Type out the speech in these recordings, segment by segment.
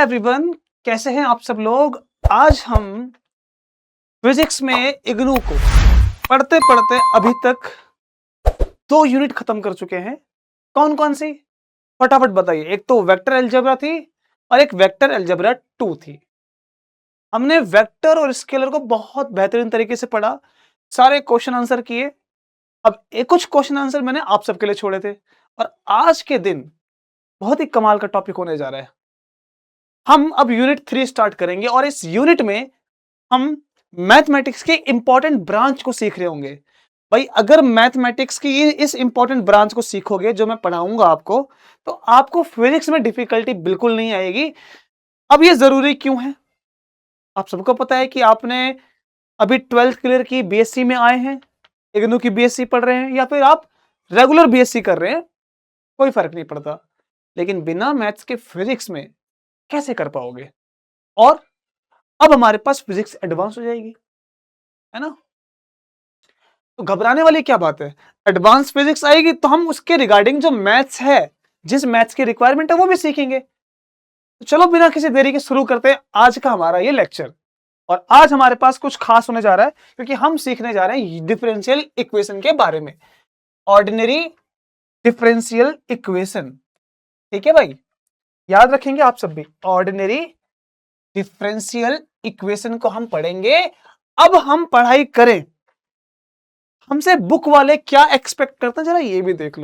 Everyone, कैसे हैं आप सब लोग। आज हम फिजिक्स में इग्नू को पढ़ते पढ़ते अभी तक 2 यूनिट खत्म कर चुके हैं। कौन कौन सी, फटाफट बताइए। एक तो वेक्टर अलजेब्रा थी और एक वेक्टर अलजेब्रा 2 थी। हमने वेक्टर और स्केलर को बहुत बेहतरीन तरीके से पढ़ा, सारे क्वेश्चन आंसर किए। अब एक कुछ क्वेश्चन आंसर मैंने आप सबके लिए छोड़े थे और आज के दिन बहुत ही कमाल का टॉपिक होने जा रहा है। हम अब यूनिट 3 स्टार्ट करेंगे और इस यूनिट में हम मैथमेटिक्स के इंपॉर्टेंट ब्रांच को सीख रहे होंगे। भाई अगर मैथमेटिक्स की इस इंपॉर्टेंट ब्रांच को सीखोगे जो मैं पढ़ाऊंगा आपको, तो आपको फिजिक्स में डिफिकल्टी बिल्कुल नहीं आएगी। अब ये जरूरी क्यों है? आप सबको पता है कि आपने अभी 12th क्लियर की, बीएससी में आए हैं, इग्नू की बीएससी पढ़ रहे हैं, या फिर आप रेगुलर बीएससी कर रहे हैं, कोई फर्क नहीं पड़ता। लेकिन बिना मैथ्स के फिजिक्स में कैसे कर पाओगे? और अब हमारे पास फिजिक्स एडवांस हो जाएगी, है ना? तो घबराने वाली क्या बात है। एडवांस फिजिक्स आएगी तो हम उसके रिगार्डिंग जो मैथ्स है, जिस मैथ्स की रिक्वायरमेंट है, वो भी सीखेंगे। तो चलो बिना किसी देरी के शुरू करते हैं आज का हमारा ये लेक्चर। और आज हमारे पास कुछ खास होने जा रहा है क्योंकि हम सीखने जा रहे हैं डिफरेंशियल इक्वेशन के बारे में। ऑर्डिनरी डिफरेंशियल इक्वेशन, ठीक है भाई, याद रखेंगे आप सब भी। ऑर्डिनरी डिफरेंशियल इक्वेशन को हम पढ़ेंगे। अब हम पढ़ाई करें, हमसे बुक वाले क्या एक्सपेक्ट करते हैं, जरा ये भी देख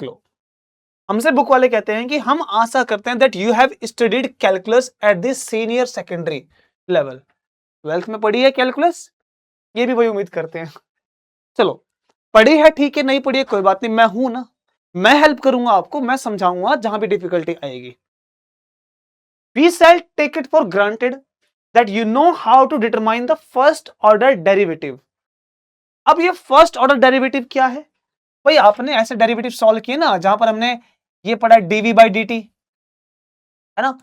लो। हमसे बुक वाले कहते हैं कि हम आशा करते हैं that you have studied calculus at this senior secondary level. 12th में पढ़ी है कैलकुलस, ये भी वही उम्मीद करते हैं। चलो पढ़ी है, ठीक है, नहीं पढ़ी है कोई बात नहीं, मैं हूं ना, मैं हेल्प करूंगा आपको, मैं समझाऊंगा जहां भी डिफिकल्टी आएगी। We shall take it for granted that you know how to determine the first order derivative. अब ये फर्स्ट ऑर्डर डेरिवेटिव क्या है? भाई आपने ऐसे डेरिवेटिव सॉल्व किए ना जहां पर हमने ये पढ़ा डीवी बाई डी टी, है ना,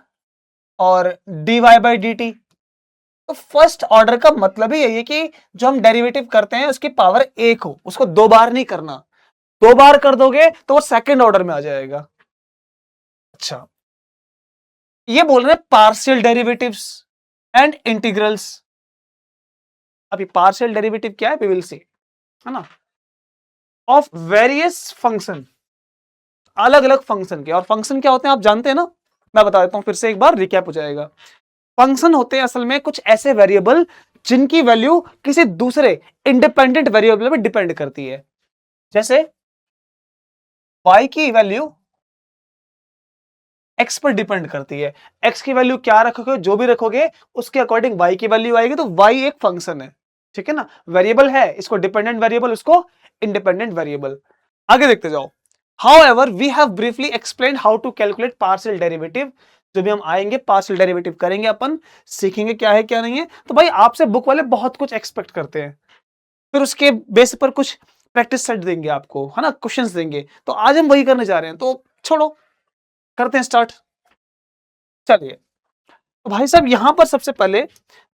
और D Y by D T. तो फर्स्ट ऑर्डर का मतलब ही यही है कि जो हम डेरिवेटिव करते हैं उसकी पावर 1 हो, उसको 2 बार नहीं करना। 2 बार कर दोगे तो वो सेकंड ऑर्डर में आ जाएगा। अच्छा, ये बोल रहे हैं पार्शियल डेरिवेटिव्स एंड इंटीग्रल्स। अभी पार्शियल डेरिवेटिव क्या है वी विल सी, है ना, ऑफ वेरियस फंक्शन, अलग अलग फंक्शन के। और फंक्शन क्या होते हैं आप जानते हैं ना, मैं बता देता हूं फिर से एक बार, रिकैप हो जाएगा। फंक्शन होते हैं असल में कुछ ऐसे वेरिएबल जिनकी वैल्यू किसी दूसरे इंडिपेंडेंट वेरिएबल पे डिपेंड करती है। जैसे y की वैल्यू x पर डिपेंड करती है। x की वैल्यू क्या रखोगे, जो भी रखोगे उसके अकॉर्डिंग y की वैल्यू आएगी। तो y एक फंक्शन है, ठीक है ना, वेरिएबल है, इसको डिपेंडेंट वेरिएबल, उसको इंडिपेंडेंट वेरिएबल। आगे देखते जाओ। However, we have briefly explained how to calculate partial derivative। जो भी हम आएंगे पार्शियल डेरिवेटिव करेंगे, अपन सीखेंगे क्या है क्या नहीं है। तो भाई आपसे बुक वाले बहुत कुछ एक्सपेक्ट करते हैं, फिर उसके बेस पर कुछ प्रैक्टिस सेट देंगे आपको, है ना, क्वेश्चंस देंगे। तो आज हम वही करने जा रहे हैं, तो छोड़ो, करते हैं स्टार्ट। चलिए तो भाई साहब यहां पर सबसे पहले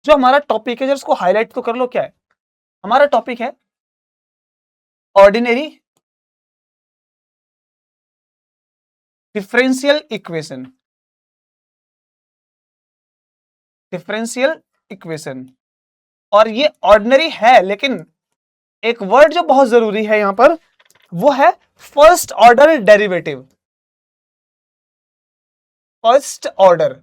जो हमारा टॉपिक है, जरा उसको हाईलाइट तो कर लो। क्या है हमारा टॉपिक? है ordinary differential equation. Differential equation, और ये ऑर्डिनरी है, लेकिन एक वर्ड जो बहुत जरूरी है यहां पर वो है first order derivative. First order.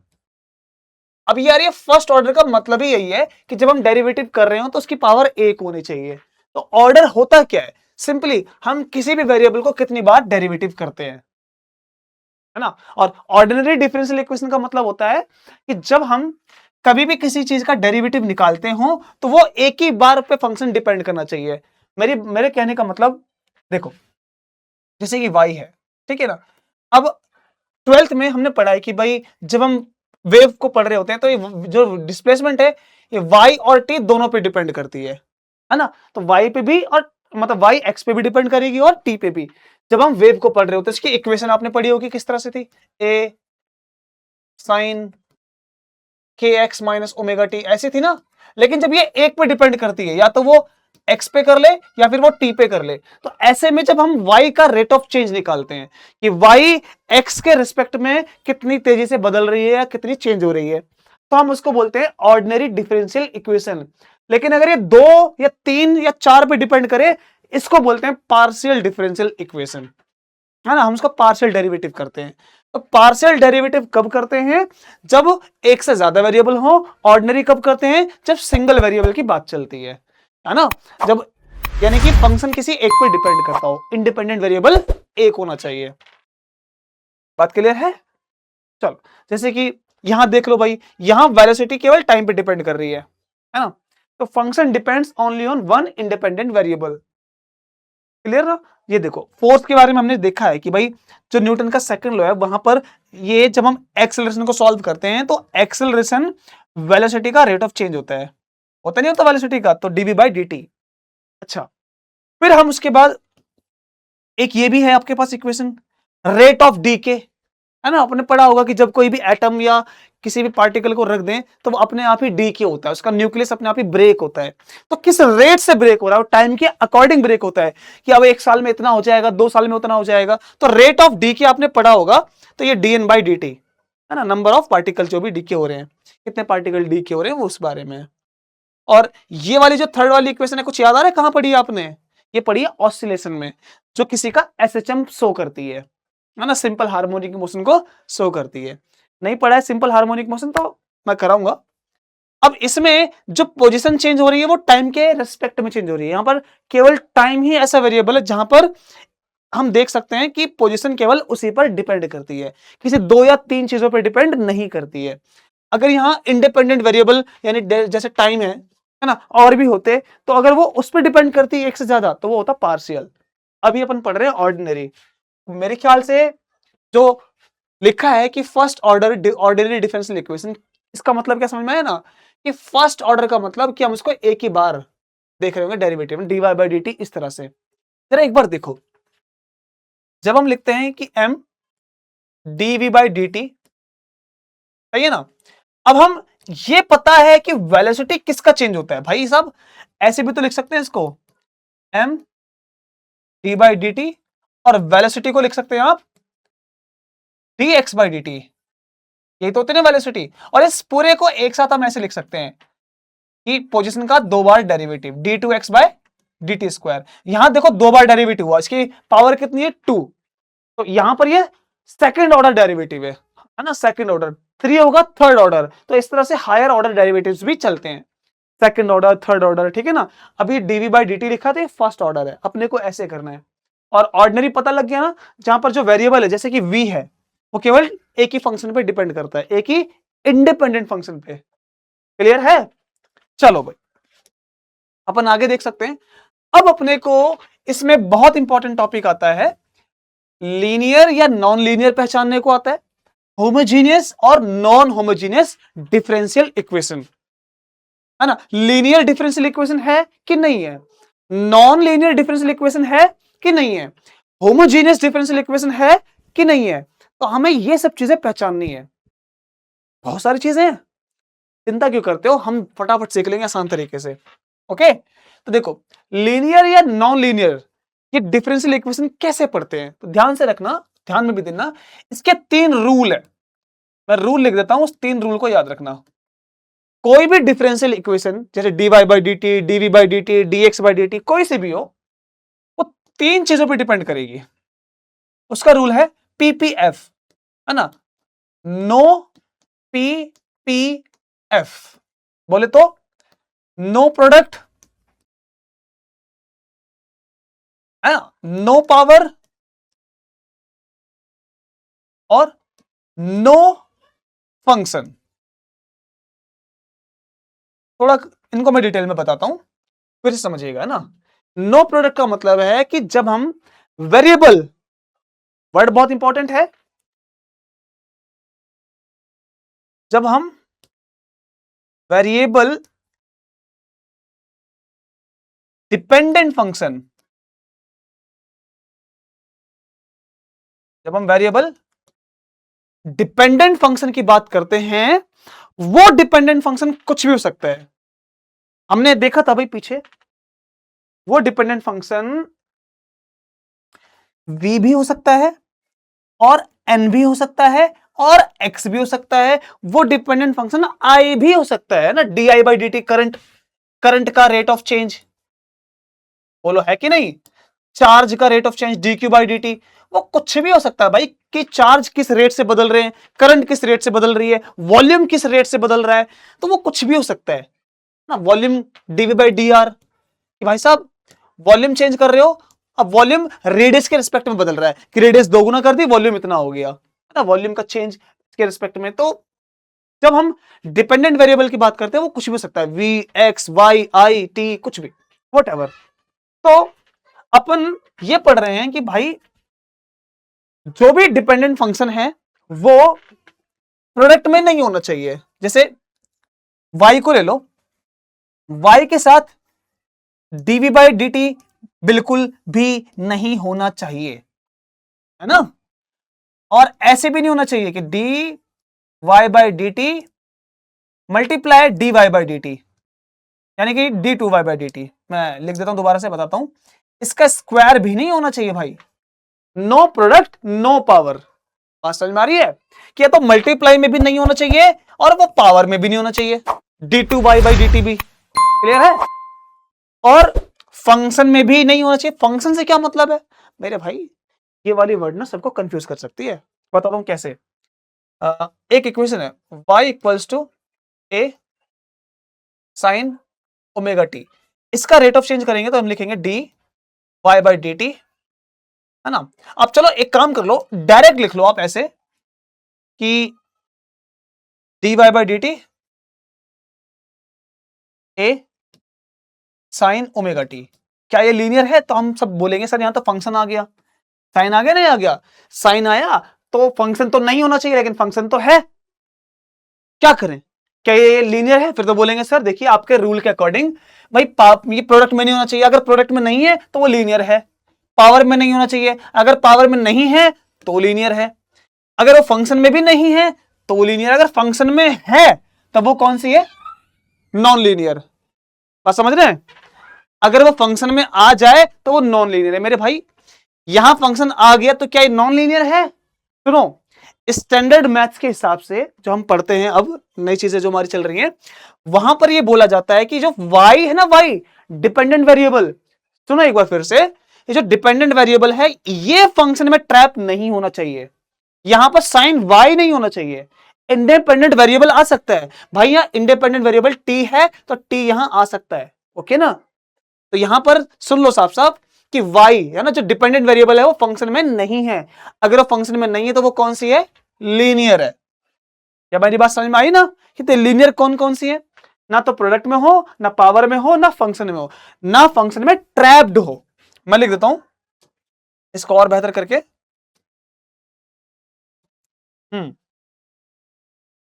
अब यार ये फर्स्ट ऑर्डर का मतलब ही यही है कि जब हम डेरिवेटिव कर रहे हो तो उसकी पावर 1 होनी चाहिए। तो ऑर्डर होता क्या है? सिंपली हम किसी भी वेरिएबल को कितनी बार डेरिवेटिव करते हैं, है ना। और ऑर्डिनरी डिफरेंशियल इक्वेशन का मतलब होता है कि जब हम कभी भी किसी चीज का डेरिवेटिव निकालते हो तो वो एक ही बार पे फंक्शन डिपेंड करना चाहिए। मेरे कहने का मतलब देखो, जैसे कि y है, ठीक है ना। अब 12th में हमने पढ़ा है कि भाई जब हम वेव को पढ़ रहे होते हैं तो ये जो डिस्प्लेसमेंट है ये y और t दोनों पे डिपेंड करती है ना। तो y पे भी, और मतलब y x पे भी डिपेंड करेगी और t पे भी। जब हम वेव को पढ़ रहे होते हैं इसकी इक्वेशन आपने पढ़ी होगी, किस तरह से थी, a sin kx minus omega t, ऐसी थी ना। लेकिन जब ये एक पे डिपेंड करती है, या तो वो x पे कर ले या फिर वो t पे कर ले। तो ऐसे में जब हम y का रेट ऑफ चेंज निकालते हैं कि y x के रिस्पेक्ट में कितनी तेजी से बदल रही है या कितनी चेंज हो रही है, तो हम उसको बोलते हैं ऑर्डिनरी डिफरेंशियल इक्वेशन। लेकिन अगर ये 2 या 3 या 4 पे डिपेंड करे, इसको बोलते हैं पार्शियल डिफरेंशियल इक्वेशन, है ना। हम उसका पार्शियल डेरिवेटिव करते हैं। तो पार्शियल डेरिवेटिव कब करते हैं? जब एक से ज्यादा वेरिएबल हो। ऑर्डिनरी कब करते हैं? जब सिंगल वेरिएबल की बात चलती है ना। जब यानी कि फंक्शन किसी एक पे डिपेंड करता हो, इंडिपेंडेंट वेरिएबल एक होना चाहिए। बात क्लियर है? चलो, जैसे कि यहां देख लो भाई, यहां वेलोसिटी केवल टाइम पे डिपेंड कर रही है ना। तो function depends only on one independent variable. Clear ना? ये देखो, फोर्स के बारे में हमने देखा है कि भाई जो न्यूटन का सेकंड लॉ है, वहां पर ये जब हम एक्सेलरेशन को सॉल्व करते हैं तो एक्सेलरेशन वेलोसिटी का रेट ऑफ चेंज होता नहीं होता वेलोसिटी का, तो डीवी बाई डी टी। अच्छा, फिर हम उसके बाद एक ये भी है आपके पास इक्वेशन, रेट ऑफ डीके, है ना। आपने पढ़ा होगा कि जब कोई भी एटम या किसी भी पार्टिकल को रख दें तो वो अपने आप ही डीके होता है, उसका न्यूक्लियस अपने आप ही ब्रेक होता है। तो किस रेट से ब्रेक हो रहा है? टाइम के अकॉर्डिंग ब्रेक होता है कि अब 1 साल में इतना हो जाएगा, 2 साल में उतना हो जाएगा। तो रेट ऑफ डीके आपने पढ़ा होगा, तो ये dn बाई dt है ना, नंबर ऑफ पार्टिकल जो भी डीके हो रहे हैं, कितने पार्टिकल डीके हो रहे हैं वो उस बारे में। और ये वाली जो थर्ड वाली इक्वेशन है, कुछ याद आ रहा है कहां पढ़ी है आपने? ये पढ़ी है ऑसिलेशन में, जो किसी का एसएचएम शो करती है ना, सिंपल हार्मोनिक मोशन को शो करती है। नहीं पढ़ा है सिंपल हार्मोनिक मोशन तो मैं कराऊंगा। अब इसमें जो पोजीशन चेंज हो रही है वो टाइम के रेस्पेक्ट में चेंज हो रही है। यहां पर केवल टाइम ही ऐसा वेरिएबल है जहां पर हम देख सकते हैं कि पोजीशन केवल उसी पर डिपेंड करती है, किसी 2 या 3 चीजों पर डिपेंड नहीं करती है। अगर यहां इंडिपेंडेंट वेरिएबल यानी जैसे टाइम है ना, और भी होते, तो अगर वो उस पर डिपेंड करती है एक से ज्यादा, तो वो होता पार्शियल। अभी अपन पढ़ रहे हैं ऑर्डिनरी। मेरे ख्याल से जो लिखा है कि first order ordinary differential equation, इसका मतलब क्या समझ में आया ना, कि फर्स्ट ऑर्डर का मतलब कि हम उसको एक ही बार देख रहे होंगे डेरिवेटिव में, dy बाई dt इस तरह से। जरा एक बार देखो, जब हम लिखते हैं कि m dv बाई dt, सही है ना। अब हम ये पता है कि वेलोसिटी किसका चेंज होता है भाई साहब, ऐसे भी तो लिख सकते हैं इसको, m d बाई dt, और वेलोसिटी को लिख सकते हैं आप dx बाई dt। यही तो होते हैं ना वेलोसिटी। और इस पूरे को एक साथ हम ऐसे लिख सकते हैं कि पोजीशन का 2 बार derivative d2x by dt square. यहां देखो 2 बार डेरिवेटिव हुआ, इसकी पावर कितनी है 2, तो यहां पर ये सेकंड ऑर्डर डेरिवेटिव है ना, सेकंड ऑर्डर। 3 होगा थर्ड ऑर्डर। तो इस तरह से हायर ऑर्डर डेरिवेटिव्स भी चलते हैं, सेकंड ऑर्डर, थर्ड ऑर्डर, ठीक है ना। अभी dv बाई dt लिखा था, फर्स्ट ऑर्डर है, अपने को ऐसे करना है। और ऑर्डिनरी पता लग गया ना, जहां पर जो वेरिएबल है जैसे कि v है, वो केवल एक ही फंक्शन पे डिपेंड करता है, एक ही इंडिपेंडेंट फंक्शन पे। क्लियर है? चलो भाई, अपन आगे देख सकते हैं। अब अपने को इसमें बहुत इंपॉर्टेंट टॉपिक आता है, लीनियर या नॉन लीनियर पहचानने को आता है, होमोजीनियस और नॉन होमोजीनियस डिफरेंशियल इक्वेशन, है ना। लीनियर डिफरेंशियल इक्वेशन है कि नहीं है, नॉन लीनियर डिफरेंशियल इक्वेशन है कि नहीं है, होमोजीनियस डिफरेंशियल इक्वेशन है कि नहीं है। तो हमें ये सब चीजें पहचाननी है। बहुत सारी चीजें हैं, चिंता क्यों करते हो, हम फटाफट सीख लेंगे आसान तरीके से। ओके, तो देखो, लीनियर या नॉन लीनियर ये डिफरेंशियल इक्वेशन कैसे पढ़ते हैं, तो ध्यान से रखना, ध्यान में भी देना। इसके 3 रूल है, मैं रूल लिख देता हूं, उस 3 रूल को याद रखना। कोई भी डिफरेंशियल इक्वेशन जैसे dy by dt, dv by dt, dx by dt, कोई से भी हो, वो 3 चीजों पर डिपेंड करेगी। उसका रूल है PPF, है ना, नो PPF। बोले तो नो प्रोडक्ट, है ना, नो पावर और नो फंक्शन। थोड़ा इनको मैं डिटेल में बताता हूं, फिर से समझिएगा ना। नो प्रोडक्ट का मतलब है कि जब हम वेरिएबल, वर्ड बहुत इंपॉर्टेंट है, जब हम वेरिएबल डिपेंडेंट फंक्शन, जब हम वेरिएबल डिपेंडेंट फंक्शन की बात करते हैं, वो डिपेंडेंट फंक्शन कुछ भी हो सकता है। हमने देखा था भाई पीछे वो डिपेंडेंट फंक्शन v भी हो सकता है और n भी हो सकता है और x भी हो सकता है। वो डिपेंडेंट फंक्शन i भी हो सकता है ना, di बाई dt, करंट का रेट ऑफ चेंज, बोलो है कि नहीं, चार्ज का rate of change dq by dt, वो कुछ भी हो सकता है भाई, कि चार्ज किस रेट से बदल रहे हैं, करंट किस रेट से बदल रही है, वॉल्यूम किस रेट से बदल रहा है, तो वो कुछ भी हो सकता है ना। वॉल्यूम dv बाई dr, कि भाई साहब वॉल्यूम चेंज कर रहे हो, अब वॉल्यूम रेडियस के रिस्पेक्ट में बदल रहा है, कि रेडियस दोगुना कर दी, वॉल्यूम इतना हो गया, है ना, वॉल्यूम का चेंज के रिस्पेक्ट में। तो जब हम डिपेंडेंट वेरिएबल की बात करते हैं, वो कुछ भी हो सकता है, v, x, y, i, t, कुछ भी, व्हाटएवर। तो अपन ये पढ़ रहे हैं कि भाई जो भी डिपेंडेंट फंक्शन है वो प्रोडक्ट में नहीं होना चाहिए। जैसे y को ले लो, y के साथ dv बाई dt बिल्कुल भी नहीं होना चाहिए, है ना, और ऐसे भी नहीं होना चाहिए कि dy by dt multiply dy by dt, यानी कि d2y बाई dt। मैं लिख देता हूं, दोबारा से बताता हूं, इसका स्क्वायर भी नहीं होना चाहिए भाई। नो प्रोडक्ट नो पावर, बात समझ में आ रही है, कि या तो मल्टीप्लाई में भी नहीं होना चाहिए और वो पावर में भी नहीं होना चाहिए, d2y बाई dt भी, क्लियर है, और फंक्शन में भी नहीं होना चाहिए। फंक्शन से क्या मतलब है मेरे भाई, ये वाली वर्ड ना सबको कंफ्यूज कर सकती है, बताता हूं कैसे। एक इक्वेशन है y equals to a sine omega T, इसका रेट ऑफ चेंज करेंगे तो हम लिखेंगे dy बाई dt, है ना। अब चलो एक काम कर लो, डायरेक्ट लिख लो आप ऐसे कि dy by dt a sine omega T, क्या ये लीनियर है, तो हम सब बोलेंगे सर यहां तो फंक्शन आ गया, साइन आ गया, नहीं आ गया, साइन आया तो फंक्शन तो नहीं होना चाहिए, लेकिन फंक्शन तो है, क्या करें, क्या ये लीनियर है, फिर तो बोलेंगे सर देखिए आपके रूल के अकॉर्डिंग भाई ये प्रोडक्ट में नहीं होना चाहिए, अगर प्रोडक्ट में नहीं है तो वो लीनियर है, पावर में नहीं होना चाहिए, अगर पावर में नहीं है तो लीनियर है, अगर वो फंक्शन में भी नहीं है तो वो लीनियर, अगर फंक्शन में है तब वो कौन सी है, नॉन लीनियर, बात समझ रहे हैं, अगर वो फंक्शन में आ जाए तो वो नॉन लीनियर है। मेरे भाई यहां फंक्शन आ गया तो क्या ये नॉन लीनियर है, सुनो, स्टैंडर्ड मैथ्स के हिसाब से जो हम पढ़ते हैं, अब नई चीजें जो हमारी चल रही हैं, वहां पर ये बोला जाता है कि जो y है ना, y डिपेंडेंट वेरिएबल, सुनो एक बार फिर से, ये जो डिपेंडेंट वेरिएबल है ये फंक्शन में ट्रैप नहीं होना चाहिए, यहां पर साइन y नहीं होना चाहिए, इंडिपेंडेंट वेरिएबल आ सकता है भाई, यहां इंडिपेंडेंट वेरिएबल t है तो t यहां आ सकता है, ओके ना। तो यहां पर सुन लो साफ साफ कि y है ना, जो डिपेंडेंट वेरिएबल है वो फंक्शन में नहीं है, अगर वो फंक्शन में नहीं है तो वो कौन सी है, लीनियर है। क्या मेरी बात समझ में आई ना, कि लीनियर कौन कौन सी है, ना तो प्रोडक्ट में हो, ना पावर में हो, ना फंक्शन में हो, ना फंक्शन में ट्रैप्ड हो। मैं लिख देता हूं इसको और बेहतर करके,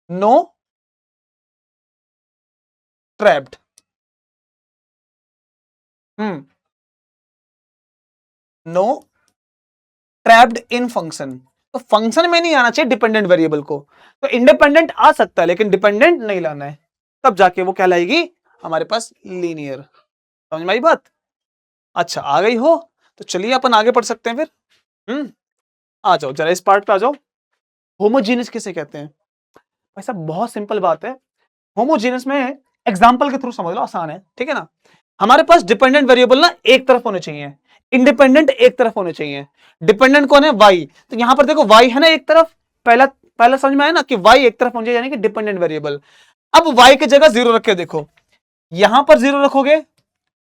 no trapped, no trapped in function, तो फंक्शन में नहीं आना चाहिए डिपेंडेंट वेरिएबल को, तो इंडिपेंडेंट आ सकता है लेकिन डिपेंडेंट नहीं लाना है, तब जाके वो क्या लाएगी हमारे पास, लीनियर। समझ में आई बात, अच्छा आ गई हो तो चलिए अपन आगे पढ़ सकते हैं फिर। आ जाओ जरा इस पार्ट पे आ जाओ, होमोजीनियस किसे कहते हैं, भाई साहब बहुत सिंपल बात है, होमोजीनियस में एग्जांपल के थ्रू समझ लो, आसान है, ठीक है ना। हमारे पास डिपेंडेंट वेरिएबल ना एक तरफ होने चाहिए, इंडिपेंडेंट एक तरफ होने चाहिए। डिपेंडेंट कौन है, वाई, तो यहां पर देखो वाई है ना एक तरफ, पहला पहला समझ में आया ना कि वाई एक तरफ होने चाहिए, यानी कि डिपेंडेंट वेरिएबल। अब वाई की जगह जीरो रखे, देखो यहां पर जीरो रखोगे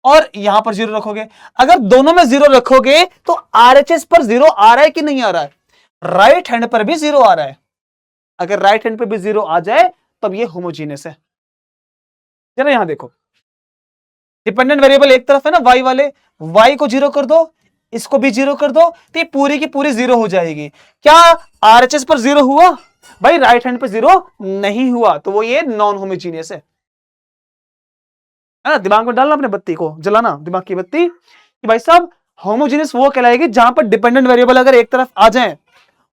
और यहां पर जीरो रखोगे, अगर दोनों में जीरो रखोगे तो आरएचएस पर जीरो आ रहा है कि नहीं आ रहा है, राइट हैंड पर भी जीरो आ रहा है, अगर राइट हैंड पर भी जीरो आ जाए तब ये होमोजीनियस है। जरा यहां देखो, डिपेंडेंट वेरिएबल एक तरफ है ना वाई वाले, वाई को जीरो कर दो, इसको भी जीरो कर दो, तो ये पूरी की पूरी जीरो हो जाएगी। क्या आरएचएस पर जीरो हुआ, भाई राइट हैंड पर जीरो नहीं हुआ, तो वो ये नॉन होमोजीनियस है ना। दिमाग में डालना, अपने बत्ती को जलाना, दिमाग की बत्ती, कि भाई साहब होमोजीनियस वो कहलाएगी जहां पर डिपेंडेंट वेरिएबल अगर एक तरफ आ जाए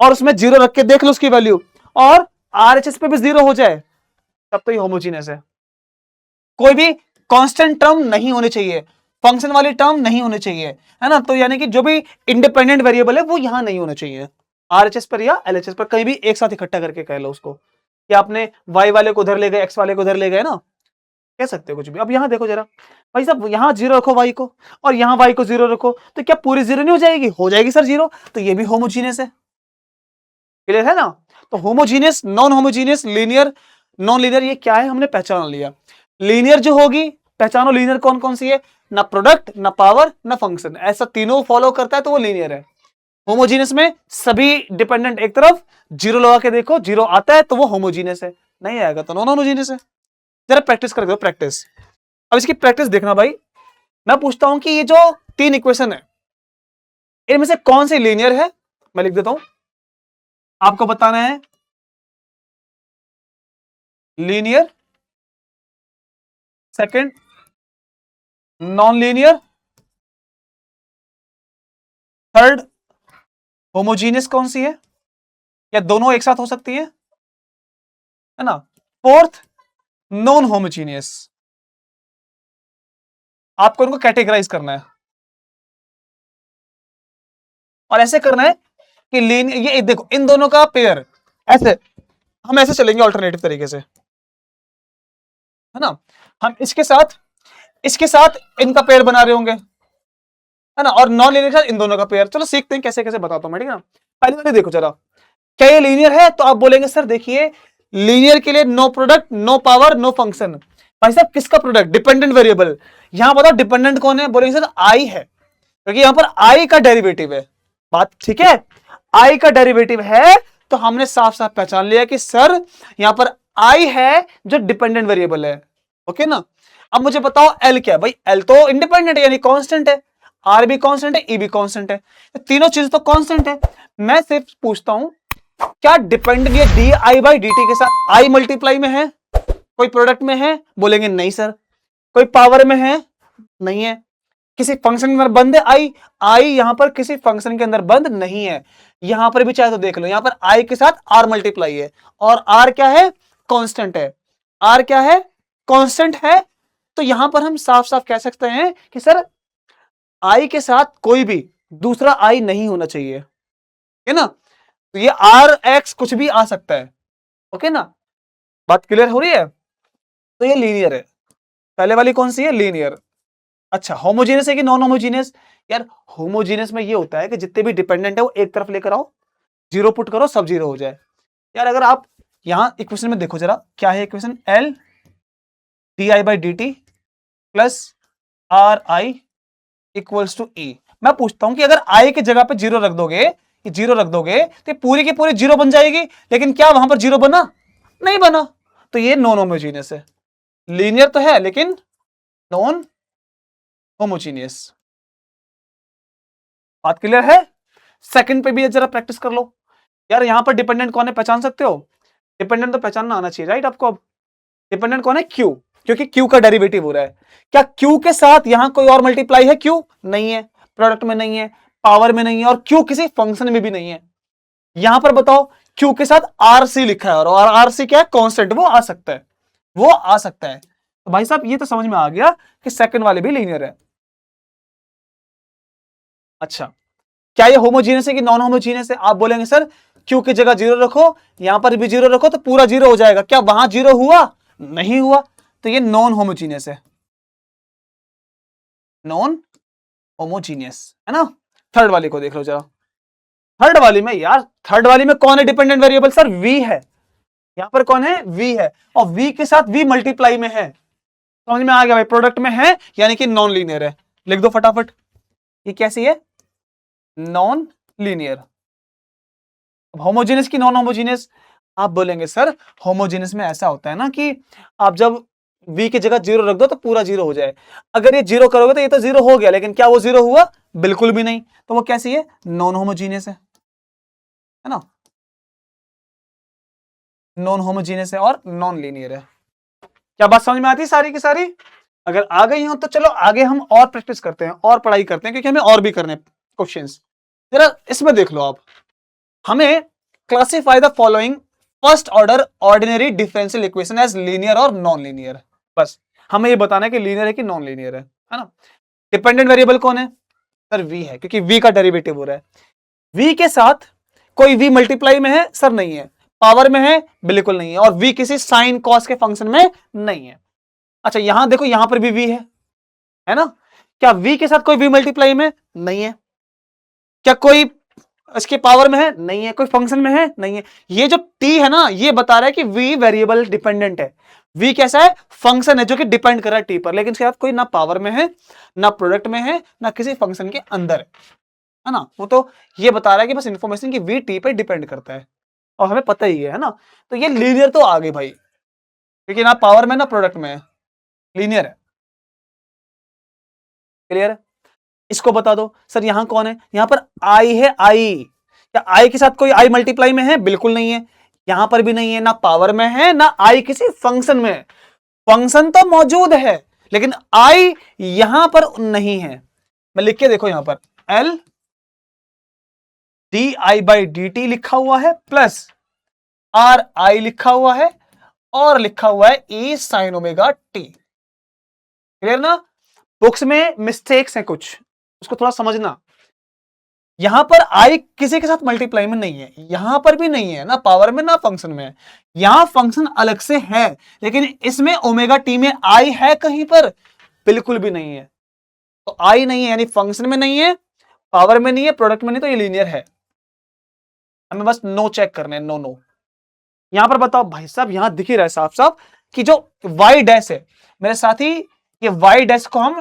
और उसमें जीरो रख के देख लो उसकी वैल्यू, और आरएचएस पे भी जीरो हो जाए, तब तो ये होमोजीनियस है। कोई भी कांस्टेंट टर्म नहीं होनी चाहिए, फंक्शन वाली टर्म नहीं होनी चाहिए, है ना। तो यानी कि जो भी इंडिपेंडेंट वेरिएबल है वो यहां नहीं होना चाहिए, आरएचएस पर या एलएचएस पर कहीं भी एक साथ इकट्ठा करके कह लो उसको कि आपने वाई वाले को उधर ले गए, एक्स वाले को उधर ले गए ना, कह सकते हो कुछ भी। अब यहां देखो जरा भाई साहब, यहां जीरो रखो वाई को और यहां वाई को जीरो रखो, तो क्या पूरी जीरो नहीं हो जाएगी? हो जाएगी सर जीरो। तो ये भी होमोजीनियस है, क्लियर है ना। तो homogeneous, non homogeneous, linear, non linear, ये क्या है हमने पहचान लिया। लीनियर जो होगी, पहचानो लीनियर कौन कौन सी है, ना प्रोडक्ट, ना पावर, ना फंक्शन, ऐसा तीनों फॉलो करता है तो वो लीनियर है। होमोजीनियस में सभी डिपेंडेंट एक तरफ, जीरो लगा के देखो, जीरो आता है तो वो होमोजीनियस है, नहीं आएगा तो नॉन होमोजीनियस है। जरा प्रैक्टिस करके दो, प्रैक्टिस। अब इसकी प्रैक्टिस देखना भाई, मैं पूछता हूं कि ये जो तीन इक्वेशन है इनमें से कौन सी लीनियर है, मैं लिख देता हूं, आपको बताना है linear, second non linear, third homogeneous कौन सी है, या दोनों एक साथ हो सकती है ना, फोर्थ नॉन होमोजीनियस। आपको इनको कैटेगराइज करना है और ऐसे करना है कि ये देखो इन दोनों का पेयर, ऐसे हम ऐसे चलेंगे ऑल्टरनेटिव तरीके से, है ना। हम इसके साथ इनका पेयर बना रहे होंगे, है ना, और नॉन लीनियर के साथ इन दोनों का पेयर। चलो सीखते हैं कैसे कैसे बताता हूं मैं, ठीक है ना। पहले वाले देखो जरा, क्या ये लीनियर है? तो आप बोलेंगे सर देखिए, लीनियर के लिए no product, no power, no function. भाई साहब किसका प्रोडक्ट? Dependent variable. यहां बताओ डिपेंडेंट कौन है? बोलेंगे सर आई है, क्योंकि यहां पर आई का डेरिवेटिव है। बात ठीक है, आई का डेरिवेटिव है तो हमने साफ साफ पहचान लिया कि सर यहां पर आई है जो डिपेंडेंट वेरिएबल है, ओके ना। अब मुझे बताओ एल क्या है? भाई एल तो इंडिपेंडेंट है, यानी कांस्टेंट है, आर भी कांस्टेंट है, ई भी कांस्टेंट है, तो तीनों चीज तो कांस्टेंट है। मैं सिर्फ पूछता हूं क्या डिपेंडेंट ये D I by D T के साथ आई मल्टीप्लाई में है, कोई प्रोडक्ट में है? बोलेंगे नहीं सर। कोई पावर में है? नहीं है। किसी फंक्शन के अंदर बंद है आई? आई यहां पर किसी फंक्शन के अंदर बंद नहीं है। यहां पर भी चाहे तो देख लो, यहां पर आई के साथ आर मल्टीप्लाई है, और आर क्या है? कांस्टेंट है। आर क्या है? कांस्टेंट है। तो यहां पर हम साफ साफ कह सकते हैं कि सर आई के साथ कोई भी दूसरा आई नहीं होना चाहिए, है ना। तो ये आर एक्स कुछ भी आ सकता है, ओके ना। बात क्लियर हो रही है? तो ये लीनियर है। पहले वाली कौन सी है? लीनियर। अच्छा होमोजीनियस है कि नॉन होमोजीनियस? यार होमोजीनियस में ये होता है कि जितने भी डिपेंडेंट है वो एक तरफ लेकर आओ, जीरो पुट करो, सब जीरो हो जाए। यार अगर आप यहां इक्वेशन में देखो जरा, क्या है equation? L D I by D T plus R I equals to E. मैं पूछता हूं कि अगर आई की जगह पे जीरो रख दोगे, जीरो रख दोगे तो पूरी की पूरी जीरो बन जाएगी, लेकिन क्या वहां पर जीरो बना? नहीं बना। तो ये नॉन होमोजीनियस है। लीनियर तो है लेकिन नॉन होमोजीनियस। बात क्लियर है? सेकंड पे भी जरा प्रैक्टिस कर लो। यार यहां पर डिपेंडेंट कौन है पहचान सकते हो? डिपेंडेंट तो पहचानना आना चाहिए, राइट आपको। अब डिपेंडेंट कौन है? क्यू, क्योंकि क्यू का डेरिवेटिव हो रहा है। क्या क्यू के साथ यहां कोई और मल्टीप्लाई है? क्यू नहीं है, प्रोडक्ट में नहीं है, पावर में नहीं है, और क्यू किसी फंक्शन में भी नहीं है। यहां पर बताओ क्यू के साथ आरसी लिखा है, और आरसी क्या है? कांस्टेंट, वो आ सकता है, वो आ सकता है। तो भाई साहब ये तो समझ में आ गया कि सेकंड वाले भी लीनियर है। अच्छा क्या ये होमोजीनियस है कि नॉन होमोजीनियस है? आप बोलेंगे सर क्यू की जगह जीरो रखो, यहां पर भी जीरो रखो तो पूरा जीरो हो जाएगा। क्या वहां जीरो हुआ? नहीं हुआ। तो ये नॉन होमोजीनियस है, नॉन होमोजीनियस, है ना। थर्ड वाली को देख लो जरा। थर्ड वाली में यार, थर्ड वाली में कौन है डिपेंडेंट वेरिएबल? सर वी है। यहां पर कौन है? वी है, और वी के साथ वी मल्टीप्लाई में है। समझ में आ गया भाई? प्रोडक्ट में है यानी कि नॉन लीनियर है। लिख दो फटाफट, ये कैसी है? Non linear. होमोजेनियस की नॉन होमोजेनियस? आप बोलेंगे सर होमोजेनियस में ऐसा होता है ना कि आप जब v की जगह जीरो रख दो तो पूरा जीरो हो जाए। अगर ये जीरो करोगे तो ये तो जीरो हो गया, लेकिन क्या वो जीरो हुआ? बिल्कुल भी नहीं। तो वो कैसी है? नॉन होमोजीनियस है ना। नॉन होमोजीनियस है और नॉन लीनियर है। क्या बात समझ में आती है सारी की सारी? अगर आ गई हो तो चलो आगे हम और प्रैक्टिस करते हैं और पढ़ाई करते हैं, क्योंकि हमें और भी करने क्वेश्चंस। जरा इसमें देख लो आप, हमें classify the following first order ordinary differential equation as linear और नॉन लीनियर। बस हमें ये बताना है कि लीनियर है कि नॉन लीनियर है ना। डिपेंडेंट वेरिएबल कौन है सर? v है, क्योंकि v का डेरिवेटिव हो रहा है। v के साथ कोई v मल्टीप्लाई में है सर? नहीं है। पावर में है? बिल्कुल नहीं है। और v किसी साइन कॉस के फंक्शन में नहीं है। अच्छा यहां देखो, यहां पर भी v है ना? क्या v के साथ कोई v मल्टीप्लाई में नहीं है? क्या कोई इसके पावर में है? नहीं है। कोई फंक्शन में है? नहीं है। ये जो t है ना, ये बता रहा है कि v वेरिएबल डिपेंडेंट है। v कैसा है? फंक्शन है जो कि डिपेंड कर रहा है t पर, लेकिन इसके साथ कोई ना पावर में है, ना प्रोडक्ट में है, ना किसी फंक्शन के अंदर है ना? वो तो ये बता रहा है कि बस इंफॉर्मेशन की v t पर डिपेंड करता है, और हमें पता ही है ना? तो ये लीनियर तो आ गई भाई, क्योंकि ना पावर में ना प्रोडक्ट में है, लीनियर है। क्लियर है? इसको बता दो सर, यहां कौन है? यहां पर आई है, आई। क्या आई के साथ कोई आई मल्टीप्लाई में है? बिल्कुल नहीं है। यहां पर भी नहीं है, ना पावर में है, ना आई किसी फंक्शन में है। फंक्शन तो मौजूद है, लेकिन आई यहां पर नहीं है। मैं लिख के देखो, यहां पर L D I by D T लिखा हुआ है, प्लस आर आई लिखा हुआ है, और लिखा हुआ है ई साइन ओमेगा टी। क्लियर ना? बुक्स में मिस्टेक्स हैं कुछ, उसको थोड़ा समझना। यहां पर आई किसी के साथ मल्टीप्लाई में नहीं है, यहां पर भी नहीं है, ना पावर में ना फंक्शन में। यहां फंक्शन अलग से है, लेकिन इसमें ओमेगा टी में आई है कहीं पर? बिल्कुल भी नहीं है। तो आई नहीं है, यानी फंक्शन में नहीं है, पावर में नहीं है, प्रोडक्ट में नहीं, तो ये लीनियर है। हमें बस नो चेक करने, नो नो। यहां पर बताओ भाई साहब, यहां दिख ही रहा है साफ साफ कि जो वाई डैश है मेरे साथी, ये वाई डैश को हम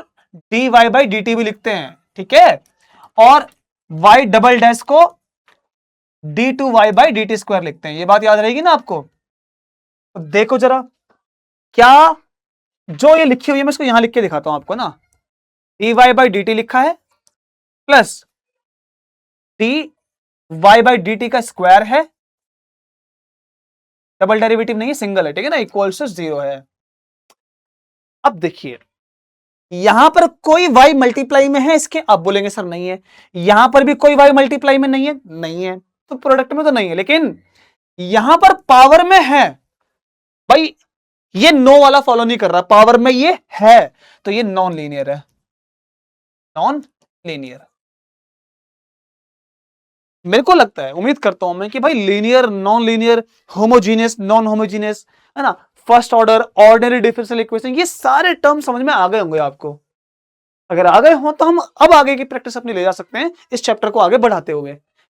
D Y by D T भी लिखते हैं, ठीक है? और वाई डबल डैश को D two Y by D T square लिखते हैं। ये बात याद रहेगी ना आपको? तो देखो जरा, क्या जो ये लिखी हुई है, मैं इसको यहां लिख के दिखाता हूं आपको ना। D Y by D T लिखा है, plus D Y by D T का स्क्वायर है, डबल डेरिवेटिव नहीं है, सिंगल है, ठीक है ना? इक्वल्स टू 0 है। अब देखिए, यहां पर कोई y मल्टीप्लाई में है इसके? आप बोलेंगे सर नहीं है। यहां पर भी कोई y मल्टीप्लाई में नहीं है, नहीं है, तो प्रोडक्ट में तो नहीं है। लेकिन यहां पर पावर में है भाई, ये नो वाला फॉलो नहीं कर रहा, पावर में ये है, तो ये नॉन लीनियर है, नॉन लीनियर। मेरे को लगता है, उम्मीद करता हूं मैं कि भाई linear, non linear, homogeneous, non homogeneous, है ना, first order, ordinary differential equation, ये सारे टर्म समझ में आ गए होंगे आपको। अगर आ गए हो तो हम अब आगे की प्रैक्टिस अपनी ले जा सकते हैं इस चैप्टर को आगे बढ़ाते हुए।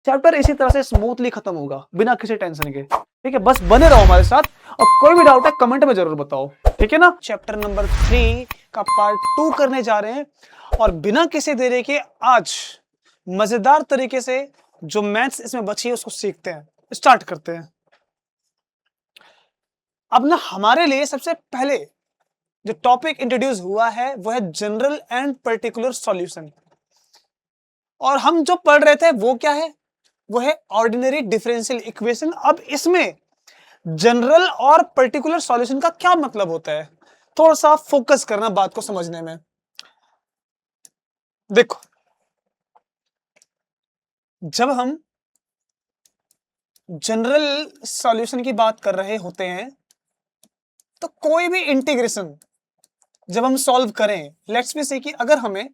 चैप्टर इसी तरह से स्मूथली खत्म होगा बिना किसी टेंशन के, ठीक है? बस बने रहो हमारे साथ, और कोई भी डाउट है कमेंट में जरूर बताओ, ठीक है ना? चैप्टर नंबर 3 का पार्ट 2 करने जा रहे हैं, और बिना किसी देरी के आज मजेदार तरीके से जो मैथ्स इसमें बची है उसको सीखते हैं, स्टार्ट करते हैं। अब ना हमारे लिए सबसे पहले जो टॉपिक इंट्रोड्यूस हुआ है वो है जनरल एंड पर्टिकुलर सॉल्यूशन, और हम जो पढ़ रहे थे वो क्या है? वो है ऑर्डिनरी डिफरेंशियल इक्वेशन। अब इसमें जनरल और पर्टिकुलर सॉल्यूशन का क्या मतलब होता है, थोड़ा सा फोकस करना बात को समझने में। देखो, जब हम जनरल सॉल्यूशन की बात कर रहे होते हैं, तो कोई भी इंटीग्रेशन जब हम सॉल्व करें, लेट्स बी से कि अगर हमें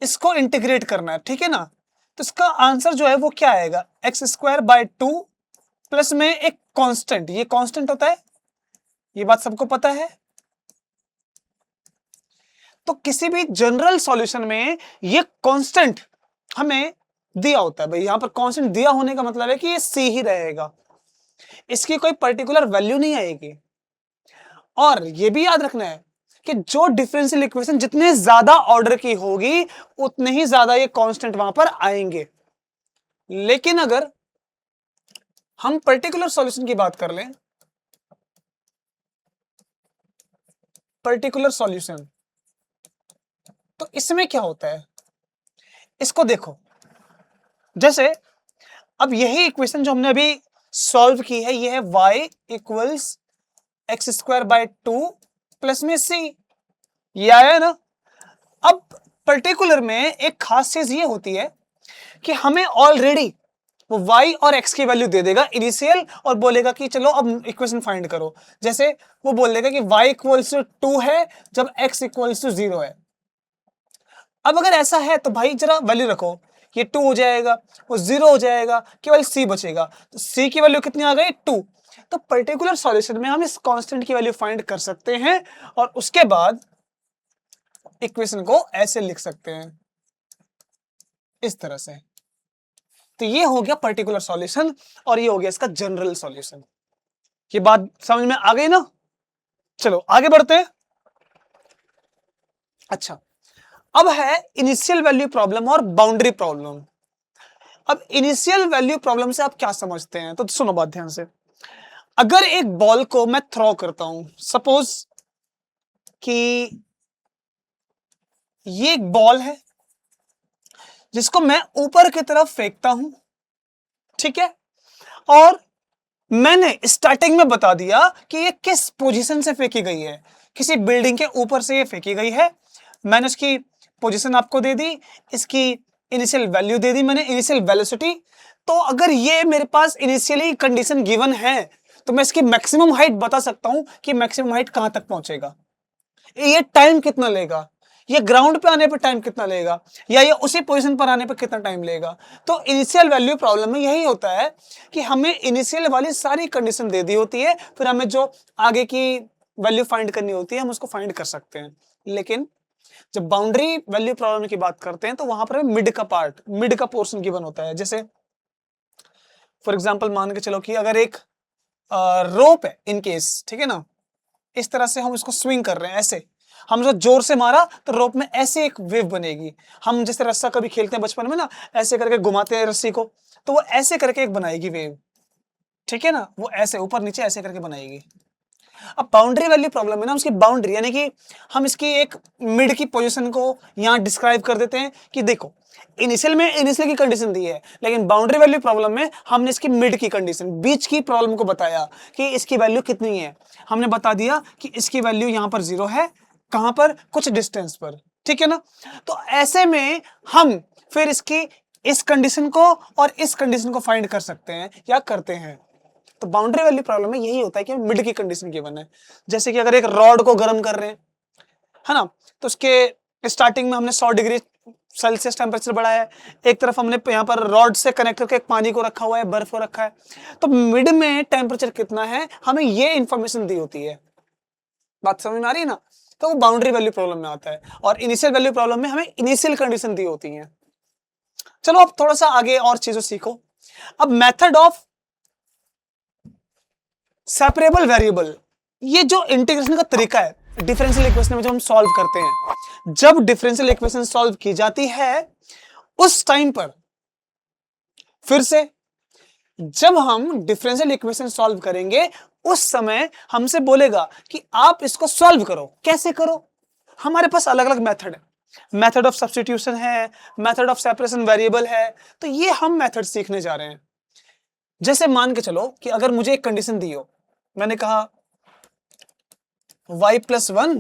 इसको इंटीग्रेट करना है, ठीक है ना, तो इसका आंसर जो है वो क्या आएगा? एक्स स्क्वायर बाय 2 प्लस में एक कांस्टेंट, ये कांस्टेंट होता है, ये बात सबको पता है। तो किसी भी जनरल सॉल्यूशन में ये कांस्टेंट हमें दिया होता है भाई। यहां पर कांस्टेंट दिया होने का मतलब है कि ये सी ही रहेगा, इसकी कोई पर्टिकुलर वैल्यू नहीं आएगी। और ये भी याद रखना है कि जो डिफरेंशियल इक्वेशन जितने ज्यादा ऑर्डर की होगी, उतने ही ज्यादा ये कांस्टेंट वहां पर आएंगे। लेकिन अगर हम पर्टिकुलर सॉल्यूशन की बात कर लें, पर्टिकुलर सॉल्यूशन, तो इसमें क्या होता है, इसको देखो। जैसे अब यही इक्वेशन जो हमने अभी सॉल्व की है, ये है y equals x square bye 2 plus में c, ये आया है ना? अब पर्टिकुलर में एक खास चीज ये होती है कि हमें ऑलरेडी वो y और x की वैल्यू दे देगा इनिशियल, और बोलेगा कि चलो अब इक्वेशन फाइंड करो। जैसे वो बोल देगा कि y इक्वल्स टू 2 है जब x इक्वल्स टू 0 है, अब अगर ऐसा है तो भाई जरा वैल्यू रखो, ये 2 हो जाएगा, वो 0 हो जाएगा, केवल c बचेगा। तो c की वैल्यू कितनी आ गई? 2। तो पर्टिकुलर सॉल्यूशन में हम इस कांस्टेंट की वैल्यू फाइंड कर सकते हैं और उसके बाद इक्वेशन को ऐसे लिख सकते हैं, इस तरह से। तो ये हो गया पर्टिकुलर सॉल्यूशन और ये हो गया इसका जनरल सॉल्यूशन। ये बात समझ में आ गई ना? चलो आगे बढ़ते हैं। अच्छा, अब है इनिशियल वैल्यू प्रॉब्लम और बाउंड्री प्रॉब्लम। अब इनिशियल वैल्यू प्रॉब्लम से आप क्या समझते हैं? तो सुनो बात ध्यान से। अगर एक बॉल को मैं थ्रो करता हूं, सपोज कि ये एक बॉल है जिसको मैं ऊपर की तरफ फेंकता हूं, ठीक है, और मैंने स्टार्टिंग में बता दिया कि ये किस पोजीशन से फेंकी गई है। किसी बिल्डिंग के ऊपर से ये फेंकी गई है। मैंने उसकी पोजीशन आपको दे दी, इसकी इनिशियल वैल्यू दे दी मैंने, इनिशियल वेलोसिटी। तो अगर ये मेरे पास इनिशियली कंडीशन गिवन है तो मैं इसकी मैक्सिमम हाइट बता सकता हूं कि मैक्सिमम हाइट कहां तक पहुंचेगा, ये टाइम कितना लेगा, ये ग्राउंड पे आने पे टाइम कितना लेगा, या ये उसी पोजीशन पर आने पे कितना टाइम लेगा। तो इनिशियल वैल्यू प्रॉब्लम में यही होता है कि हमें इनिशियल वाली सारी कंडीशन दे दी होती है, फिर हमें जो आगे की वैल्यू फाइंड करनी होती है हम उसको फाइंड कर सकते हैं। लेकिन जब बाउंड्री वैल्यू प्रॉब्लम की बात करते हैं तो वहां पर मिड का पार्ट, मिड का पोर्शन गिवन होता है। जैसे फॉर एग्जाम्पल मान के चलो कि अगर एक रोप है इन केस, ठीक है ना, इस तरह से हम इसको स्विंग कर रहे हैं, ऐसे हम जो जोर से मारा तो रोप में ऐसे एक वेव बनेगी। हम जैसे रस्सा कभी खेलते हैं बचपन में ना, ऐसे करके घुमाते हैं रस्सी को, तो वो ऐसे करके एक बनाएगी वेव, ठीक है ना, वो ऐसे ऊपर नीचे ऐसे करके बनाएगी। अब बाउंड्री वैल्यू प्रॉब्लम है ना, उसकी बाउंड्री यानी कि हम इसकी एक मिड की पोजीशन को यहां डिस्क्राइब कर देते हैं कि देखो इनिशियल में इनिशियल की कंडीशन दी है, लेकिन बाउंड्री वैल्यू प्रॉब्लम में हमने इसकी मिड की कंडीशन, बीच की प्रॉब्लम को बताया कि इसकी वैल्यू कितनी है। हमने बता दिया कि इसकी वैल्यू यहां पर 0 है, कहां पर? कुछ डिस्टेंस पर, ठीक है ना। तो ऐसे में हम फिर इसकी इस कंडीशन को और इस कंडीशन को फाइंड कर सकते हैं या करते हैं। तो बाउंड्री वैल्यू प्रॉब्लम में यही होता है कि मिड की कंडीशन गिवन है। जैसे कि अगर एक रॉड को गर्म कर रहे हैं, है ना, तो उसके स्टार्टिंग में हमने 100 डिग्री सेल्सियस टेम्परेचर बढ़ाया है, एक तरफ हमने यहाँ पर रॉड से कनेक्ट करके एक पानी को रखा हुआ है, बर्फ को रखा है, तो मिड में टेम्परेचर कितना है हमें ये इंफॉर्मेशन दी होती है। बात समझ में आ रही है ना? तो वो बाउंड्री वैल्यू प्रॉब्लम में आता है। और इनिशियल वैल्यू प्रॉब्लम में हमें इनिशियल कंडीशन दी होती है। चलो अब थोड़ा सा आगे और चीजों सीखो। अब मेथड ऑफ सेपरेबल वेरिएबल, ये जो इंटीग्रेशन का तरीका है डिफरेंशियल इक्वेशन में जब हम सॉल्व करते हैं, जब डिफरेंशियल इक्वेशन सॉल्व की जाती है उस टाइम पर, फिर से जब हम डिफरेंशियल इक्वेशन सॉल्व करेंगे उस समय हमसे बोलेगा कि आप इसको सॉल्व करो। कैसे करो? हमारे पास अलग अलग मेथड है, मेथड ऑफ सब्स्टिट्यूशन है, मेथड ऑफ सेपरेशन वेरिएबल है, तो ये हम मेथड सीखने जा रहे हैं। जैसे मान के चलो कि अगर मुझे एक कंडीशन दी हो, मैंने कहा y + 1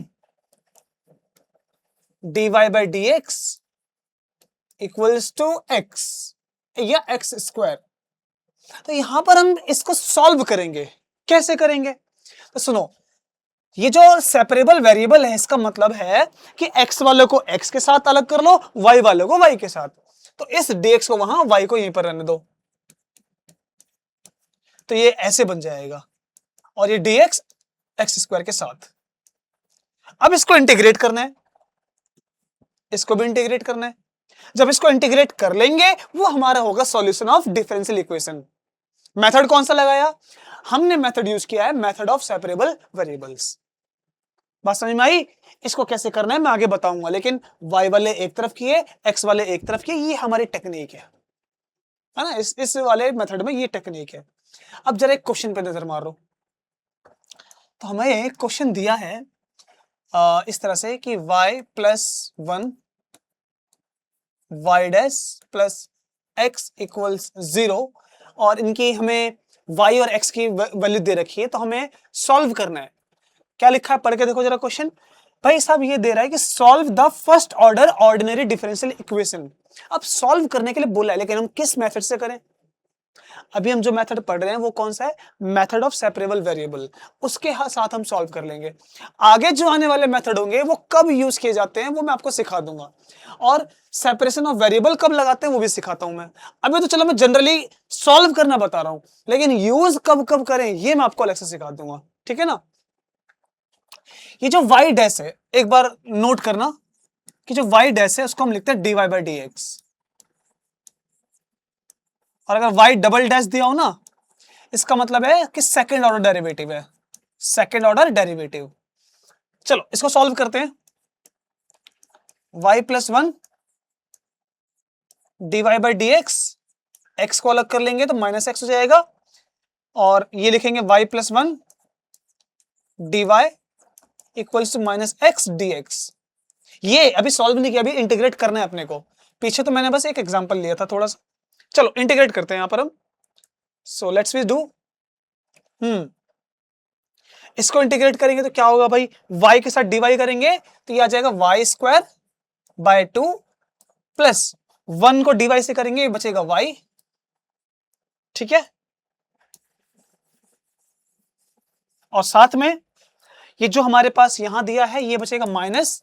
dy/dx = x या x², तो यहां पर हम इसको सॉल्व करेंगे। कैसे करेंगे? तो सुनो, ये जो सेपरेबल वेरिएबल है इसका मतलब है कि x वाले को x के साथ अलग कर लो, y वाले को y के साथ। तो इस dx को वहां, y को यहीं पर रहने दो, तो ये ऐसे बन जाएगा, और ये dx x² के साथ। अब इसको इंटीग्रेट करना है, इसको भी इंटीग्रेट करना है। जब इसको इंटीग्रेट कर लेंगे वो हमारा होगा solution of differential equation. Method कौन सा लगाया? हमने मेथड यूज किया है मेथड ऑफ सेपरेबल वेरिएबल्स। बात समझ में आई? इसको कैसे करना है मैं आगे बताऊंगा, लेकिन y वाले एक तरफ किए, x वाले एक तरफ किए, ये हमारी टेक्निक है ना, इस वाले मेथड में ये टेक्निक है। अब जरा एक क्वेश्चन पे नजर मारो। तो हमें एक क्वेश्चन दिया है इस तरह से कि y + 1 y' + x = 0, और इनकी हमें y और x की वैल्यू दे रखी है, तो हमें सॉल्व करना है। क्या लिखा है पढ़ के देखो जरा क्वेश्चन। भाई साहब ये दे रहा है कि solve the first order ordinary differential equation. अब सॉल्व करने के लिए बोला है, लेकिन हम किस मेथड से करें? अभी हम जो मेथड पढ़ रहे हैं वो कौन सा है, मेथड ऑफ सेपरेबल वेरिएबल, उसके साथ हम सॉल्व कर लेंगे। आगे जो आने वाले मेथड होंगे वो कब यूज किए जाते हैं वो मैं आपको सिखा दूंगा, और सेपरेशन ऑफ वेरिएबल कब लगाते हैं वो भी सिखाता हूं मैं। अभी तो चलो मैं जनरली सॉल्व करना बता रहा हूं, लेकिन यूज कब कब करें ये मैं आपको अलग से सिखा दूंगा, ठीक है ना। ये जो y डैश है, एक बार नोट करना कि जो y डैश है उसको हम लिखते हैं dy बाई डी एक्स, और अगर y डबल डैश दिया हो ना, इसका मतलब है कि सेकंड ऑर्डर डेरिवेटिव है, सेकंड ऑर्डर डेरिवेटिव। चलो इसको सॉल्व करते हैं। y plus one D Y by D X, X को अलग कर लेंगे तो माइनस एक्स हो जाएगा, और ये लिखेंगे y plus one D Y equals to minus X D X. ये अभी सॉल्व नहीं किया, अभी इंटीग्रेट करना है अपने को। पीछे तो मैंने बस एक एग्जांपल लिया था थोड़ा सा, चलो इंटीग्रेट करते हैं यहां पर हम। सो लेट्स वी डू इसको इंटीग्रेट करेंगे तो क्या होगा भाई, y के साथ डिवाइड करेंगे तो ये आ जाएगा Y square by two, plus one को डिवाइड से करेंगे ये बचेगा y, ठीक है। और साथ में ये जो हमारे पास यहां दिया है ये बचेगा minus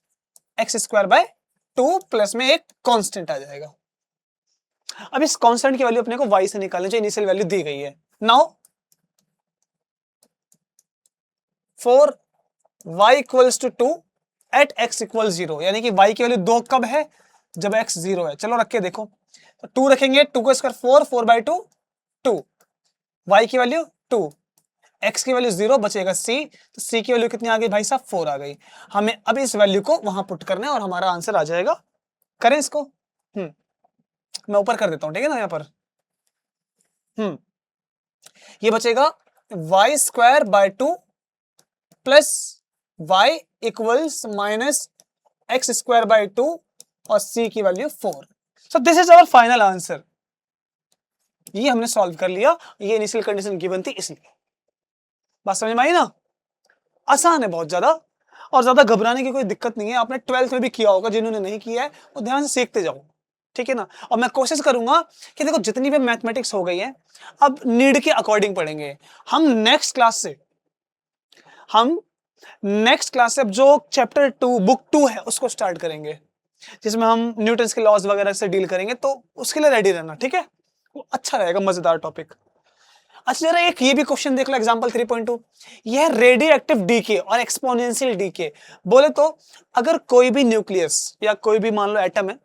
X square by two, plus में एक कांस्टेंट आ जाएगा। अब इस कांस्टेंट की वैल्यू अपने को y से निकालनी जो इनिशियल वैल्यू दी गई है। Now for y equals to two at x equal zero, यानी कि y की वैल्यू दो कब है, जब x जीरो है। चलो रख के देखो, तो टू रखेंगे, टू को square four, four by two two, y की वैल्यू टू, x की वैल्यू जीरो, बचेगा c, तो c की वैल्यू कितनी आ गई भाई साहब, फोर आ गई। हमें अब इस वैल्यू को वहां पुट करना है और हमारा आंसर आ जाएगा। करें इसको, मैं ऊपर कर देता हूं, ठीक है ना। यहाँ पर ये बचेगा Y square by two plus Y equals minus X square by two, और c की value four. So this is our final answer. ये हमने सॉल्व कर लिया, ये इनिशियल कंडीशन गिवन थी इसलिए। बात समझ में आई ना, आसान है बहुत ज्यादा, और ज्यादा घबराने की कोई दिक्कत नहीं है। आपने 12th में भी किया होगा, जिन्होंने नहीं किया है वो ध्यान से सीखते जाओ, ठीक है ना। और मैं कोशिश करूंगा कि देखो जितनी भी मैथमेटिक्स हो गई है अब नीड के अकॉर्डिंग पढ़ेंगे हम। नेक्स्ट क्लास से अब जो चैप्टर 2 बुक 2 है उसको स्टार्ट करेंगे, जिसमें हम न्यूटन्स के लॉज वगैरह से डील करेंगे, तो उसके लिए रेडी रहना, ठीक है। वो अच्छा रहेगा, मजेदार टॉपिक। अच्छा जरा एक ये भी क्वेश्चन देख लो, एग्जांपल 3.2, यह रेडियो एक्टिव डीके और एक्सपोनेंशियल डीके। बोले तो अगर कोई भी न्यूक्लियस या कोई भी मान लो एटम है,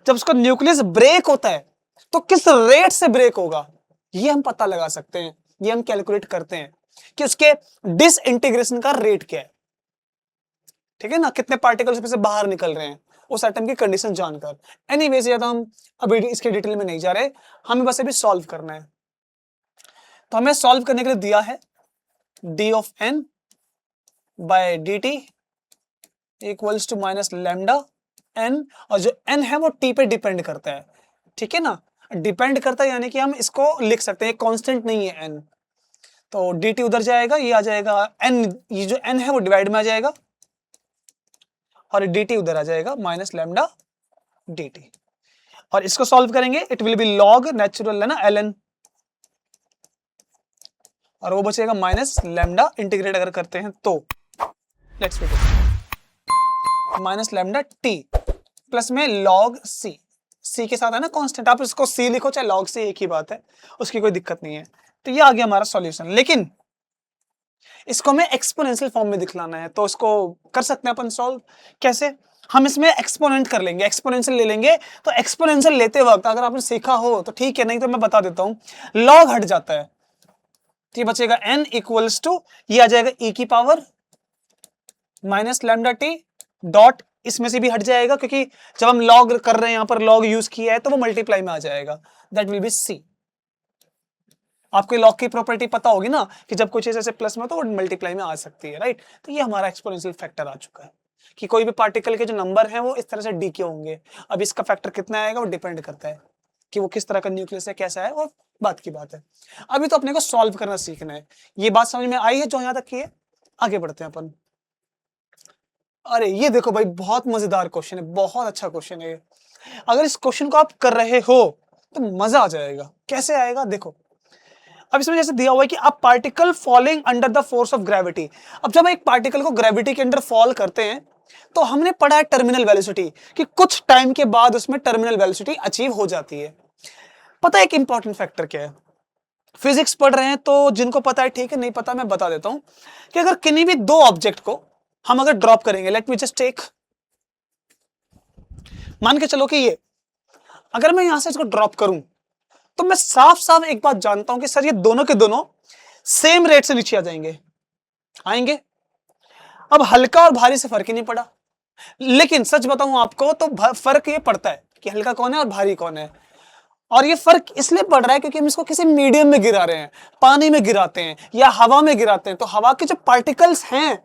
जब उसका न्यूक्लियस ब्रेक होता है तो किस रेट से ब्रेक होगा, ये हम पता लगा सकते हैं, ये हम कैलकुलेट करते हैं कि उसके डिसइंटीग्रेशन का रेट क्या है, ठीक है ना। कितने पार्टिकल्स उसमें से बाहर निकल रहे हैं उस एटम की कंडीशन जानकर। एनीवेज ये तो हम अभी इसके डिटेल में नहीं जा रहे, हमें बस अभी सॉल्व करना है। तो हमें सॉल्व करने के लिए दिया है D of N by D T equals to minus lambda N, और जो एन है वो टी पे डिपेंड करता है, ठीक है ना। डिपेंड करता है यानी कि हम इसको लिख सकते हैं, कांस्टेंट नहीं है एन, तो डी टी उधर जाएगा, ये आ जाएगा एन, ये जो एन है वो डिवाइड में आ जाएगा, और डी टी उधर आ जाएगा माइनस लैम्डा डी टी। और इसको सॉल्व करेंगे, it will B log natural है ना एल एन, और वो बचेगा माइनस लैम्डा, इंटीग्रेट अगर करते हैं तो let's minus lambda T plus में लॉग सी, सी के साथ है ना कांस्टेंट, आप इसको सी लिखो चाहे लॉग सी, एक ही बात है, उसकी कोई दिक्कत नहीं है। तो ये आ गया हमारा सॉल्यूशन, लेकिन इसको हमें एक्सपोनेंशियल फॉर्म में दिखलाना है, तो इसको कर सकते हैं अपन सॉल्व। कैसे, हम इसमें एक्सपोनेंट कर लेंगे, एक्सपोनेंशियल ले लेंगे। तो एक्सपोनेंशियल लेते वक्त अगर आपने सीखा हो तो ठीक है, नहीं तो मैं बता देता हूं, लॉग हट जाता है, तो ये बचेगा n इक्वल्स टू, ये आ जाएगा e की power minus lambda T dot, इसमें से भी हट जाएगा क्योंकि जब हम लॉग कर रहे हैं यहां पर लॉग यूज किया है तो वो मल्टीप्लाई में आ जाएगा, दैट विल बी c। आपको लॉग की प्रॉपर्टी पता होगी ना कि जब कोई चीज ऐसे प्लस में तो वो मल्टीप्लाई में आ सकती है, राइट। तो ये हमारा एक्सपोनेंशियल फैक्टर आ चुका है कि कोई भी पार्टिकल के जो नंबर है वो इस तरह से डी के होंगे। अब इसका फैक्टर कितना आएगा वो डिपेंड करता है कि वो किस तरह का न्यूक्लियस है, कैसा है, वो बात की बात है। अभी तो अपने को सॉल्व करना सीखना है। ये बात समझ में आई है जो यहां तक की है, आगे बढ़ते हैं अपन। अरे ये देखो भाई, बहुत मजेदार क्वेश्चन है, बहुत अच्छा क्वेश्चन है। अगर इस क्वेश्चन को आप कर रहे हो तो मजा आ जाएगा। कैसे आएगा देखो, अब इसमें जैसे दिया हुआ है कि a particle falling under the force of gravity. अब जब एक पार्टिकल को ग्रेविटी के अंडर फॉल करते हैं तो हमने पढ़ा है टर्मिनल वेलोसिटी कि कुछ टाइम के बाद उसमें टर्मिनल वेलोसिटी अचीव हो जाती है। पता है एक इंपॉर्टेंट फैक्टर क्या है? फिजिक्स पढ़ रहे हैं तो जिनको पता है ठीक है, नहीं पता मैं बता देता हूं कि अगर किन्हीं भी दो ऑब्जेक्ट को हम अगर ड्रॉप करेंगे, लेट मी जस्ट टेक, मान के चलो कि ये, अगर मैं यहां से इसको ड्रॉप करूं तो मैं साफ साफ एक बात जानता हूं कि सर ये दोनों के दोनों सेम रेट से नीचे आ जाएंगे, आएंगे। अब हल्का और भारी से फर्क ही नहीं पड़ा, लेकिन सच बताऊं आपको तो फर्क ये पड़ता है कि हल्का कौन है और भारी कौन है। और ये फर्क इसलिए पड़ रहा है क्योंकि हम इसको किसी मीडियम में गिरा रहे हैं, पानी में गिराते हैं या हवा में गिराते हैं, तो हवा के जो पार्टिकल्स हैं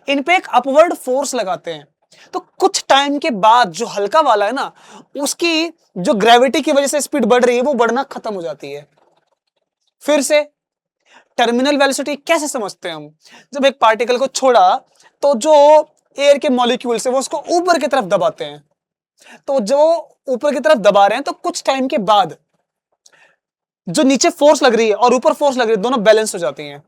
इन पे एक अपवर्ड फोर्स लगाते हैं। तो कुछ टाइम के बाद जो हल्का वाला है ना, उसकी जो ग्रेविटी की वजह से स्पीड बढ़ रही है वो बढ़ना खत्म हो जाती है। फिर से टर्मिनल वेलोसिटी कैसे समझते हैं हम? जब एक पार्टिकल को छोड़ा तो जो एयर के मॉलिक्यूल्स है वो उसको ऊपर की तरफ दबाते हैं, तो जो ऊपर की तरफ दबा रहे हैं तो कुछ टाइम के बाद जो नीचे फोर्स लग रही है और ऊपर फोर्स लग रही है दोनों बैलेंस हो जाती हैं,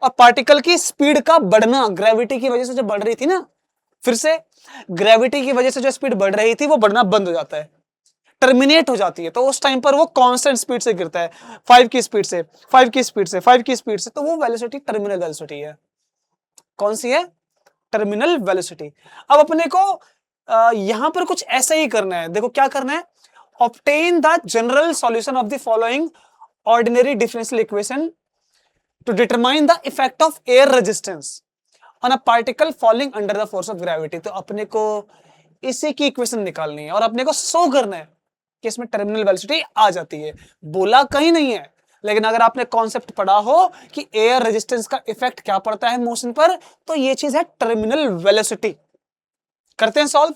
और पार्टिकल की स्पीड का बढ़ना ग्रेविटी की वजह से जो बढ़ रही थी ना, फिर से ग्रेविटी की वजह से जो स्पीड बढ़ रही थी वो बढ़ना बंद हो जाता है, टर्मिनेट हो जाती है। तो उस टाइम पर वो कांस्टेंट स्पीड से गिरता है, 5 की स्पीड से, 5 की स्पीड से, 5 की स्पीड से, तो वो वेलोसिटी टर्मिनल वेलोसिटी है। कौन सी है? Terminal velocity. अब अपने को यहां पर कुछ ऐसा ही करना है। देखो क्या करना है, obtain the general solution of the following ordinary differential equation two determine the effect of air resistance on a particle falling under the force of gravity. तो अपने को इसी की इक्वेशन निकालनी है और अपने को शो करना है कि इसमें टर्मिनल वेलोसिटी आ जाती है। बोला कहीं नहीं है, लेकिन अगर आपने कॉन्सेप्ट पढ़ा हो कि एयर रेजिस्टेंस का इफेक्ट क्या पड़ता है मोशन पर, तो ये चीज है टर्मिनल वेलोसिटी। करते हैं solve.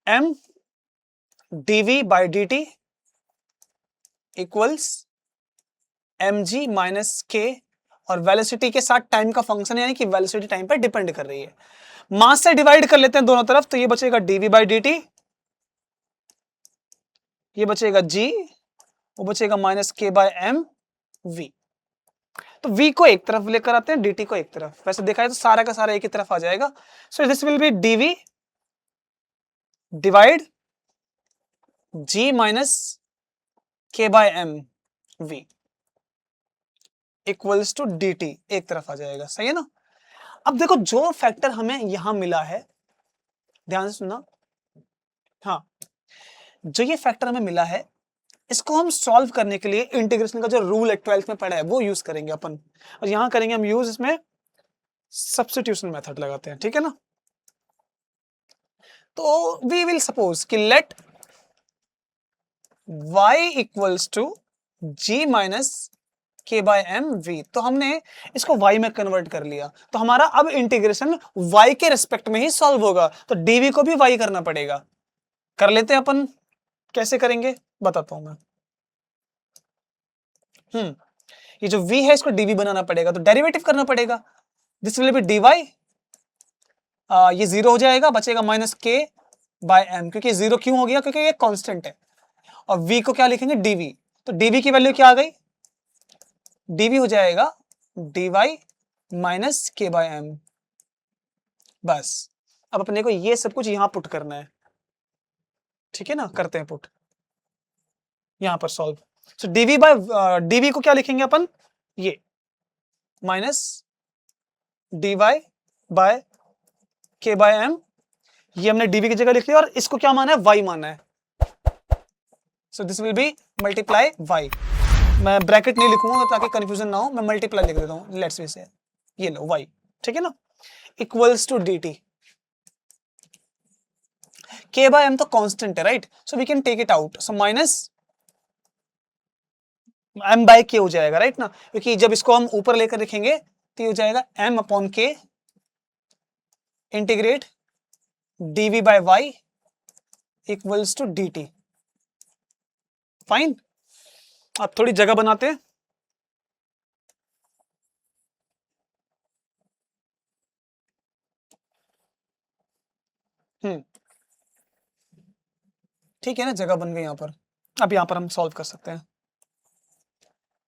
M DV by D T equals M G minus K, और वेलोसिटी के साथ टाइम का फंक्शन, यानी कि वेलोसिटी टाइम पर डिपेंड कर रही है। मास से डिवाइड कर लेते हैं दोनों तरफ, तो ये बचेगा डीवी बाई डी टी, ये बचेगा जी, वो बचेगा minus K by M V. तो v को एक तरफ लेकर आते हैं, dt को एक तरफ। वैसे देखा है तो सारा का सारा एक ही तरफ आ जाएगा। So this will be dv divide g minus k by M V equals to dt, एक तरफ आ जाएगा। सही है ना? अब देखो जो फैक्टर हमें यहां मिला है, ध्यान से सुनना, हाँ, जो ये फैक्टर हमें मिला है इसको हम सॉल्व करने के लिए इंटीग्रेशन का जो रूल है 12th में पढ़ा है वो यूज करेंगे अपन, और यहां करेंगे हम यूज इसमें सब्स्टिट्यूशन मेथड लगाते हैं। ठीक है ना? तो वी विल सपोज कि let y equals to g minus K by M V. तो हमने इसको y में कन्वर्ट कर लिया, तो हमारा अब इंटीग्रेशन y के रिस्पेक्ट में ही सॉल्व होगा, तो dv को भी y करना पड़ेगा। कर लेते हैं अपन, कैसे करेंगे बताता हूं मैं। ये जो v है इसको dv बनाना पड़ेगा, तो डेरिवेटिव करना पड़ेगा। दिस विल बी dy, ये 0 हो जाएगा, बचेगा माइनस के बाय एम, क्योंकि 0 क्यों हो गया? क्योंकि ये कांस्टेंट है। और v को क्या लिखेंगे? dv, तो dv की वैल्यू क्या आ गई? dv हो जाएगा dy minus K by M. बस अब अपने को ये सब कुछ यहां पुट करना है। ठीक है ना? करते हैं पुट यहां पर सॉल्व। सो dv बाय dv को क्या लिखेंगे अपन? ये माइनस dy बाय के बाय एम, ये हमने dv की जगह लिख लिया, और इसको क्या माना है? y माना है। सो this will B multiply y। मैं ब्रैकेट नहीं लिखूंगा ताकि कंफ्यूजन ना हो, मैं मल्टीप्लाई लिख देता हूं। लेट्स से ये लो y। ठीक है ना? Equals to dt, k by m तो कांस्टेंट है, right? So we can take it out, so minus m by k हो जाएगा, राइट ना? क्योंकि जब इसको हम ऊपर लेकर लिखेंगे तो ये हो जाएगा m upon k integrate dv by y equals to dt। Fine. अब थोड़ी जगह बनाते हैं। ठीक है ना? जगह बन गई यहां पर। अब यहां पर हम सॉल्व कर सकते हैं।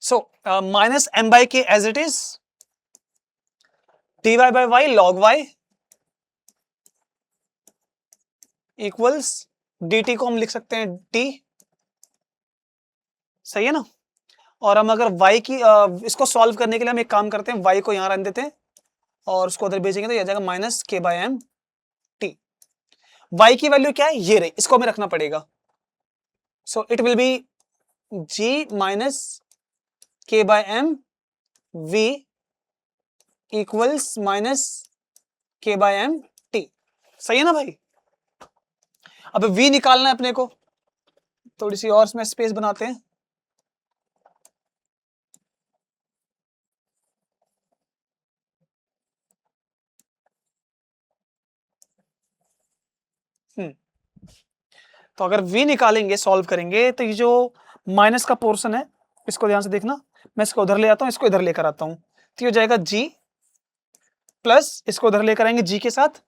So minus M by K as it is, dy by Y log Y equals dt को हम लिख सकते हैं t, सही है ना। और हम अगर y की इसको सॉल्व करने के लिए हम एक काम करते हैं, y को यहां रख देते हैं और उसको उधर भेजेंगे तो यह जाएगा minus K by M T. y की वैल्यू क्या है, ये रही, इसको हमें रखना पड़ेगा। So it will be g minus K by M v equals minus K by M T, सही है ना भाई। अब v निकालना है अपने को, थोड़ी सी और इसमें स्पेस बनाते हैं। तो अगर v निकालेंगे, सॉल्व करेंगे, तो ये जो माइनस का पोर्शन है, इसको ध्यान से देखना, मैं इसको उधर ले आता हूं, इसको इधर लेकर आता हूं, तो ये हो जाएगा g प्लस इसको उधर लेकर आएंगे g के साथ,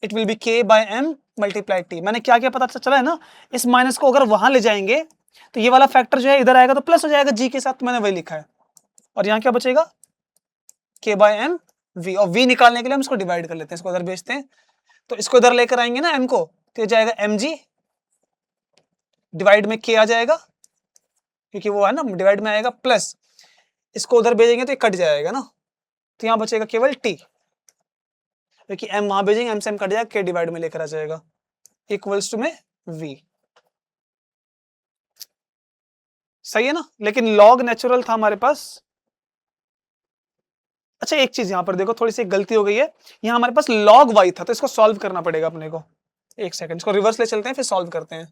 it will be k by m multiply t। मैंने क्या क्या पता चला है ना, इस माइनस को अगर वहां ले जाएंगे तो ये वाला फैक्टर जो है इधर आएगा तो प्लस हो जाएगा g के साथ, तो मैंने वही लिखा है। और यहां क्या बचेगा, k बाय m v, और v निकालने के लिए हम इसको डिवाइड कर लेते हैं, इसको उधर भेजते हैं, तो इसको इधर लेकर आएंगे ना m को, तो ये जाएगा mg डिवाइड में k आ जाएगा, क्योंकि वो है ना डिवाइड में आएगा, प्लस इसको उधर भेजेंगे तो ये कट जाएगा ना, तो यहां बचेगा केवल t, क्योंकि m वहां भेजेंगे, m से m कट जाएगा, k डिवाइड में लेकर आ जाएगा, इक्वल्स टू में v, सही है ना। लेकिन लॉग नेचुरल था हमारे पास। अच्छा एक चीज यहां पर देखो, थोड़ी सी गलती हो गई है, यहां हमारे पास log y था, तो इसको सॉल्व करना पड़ेगा अपने को। एक सेकंड, इसको रिवर्स ले चलते हैं, फिर सॉल्व करते हैं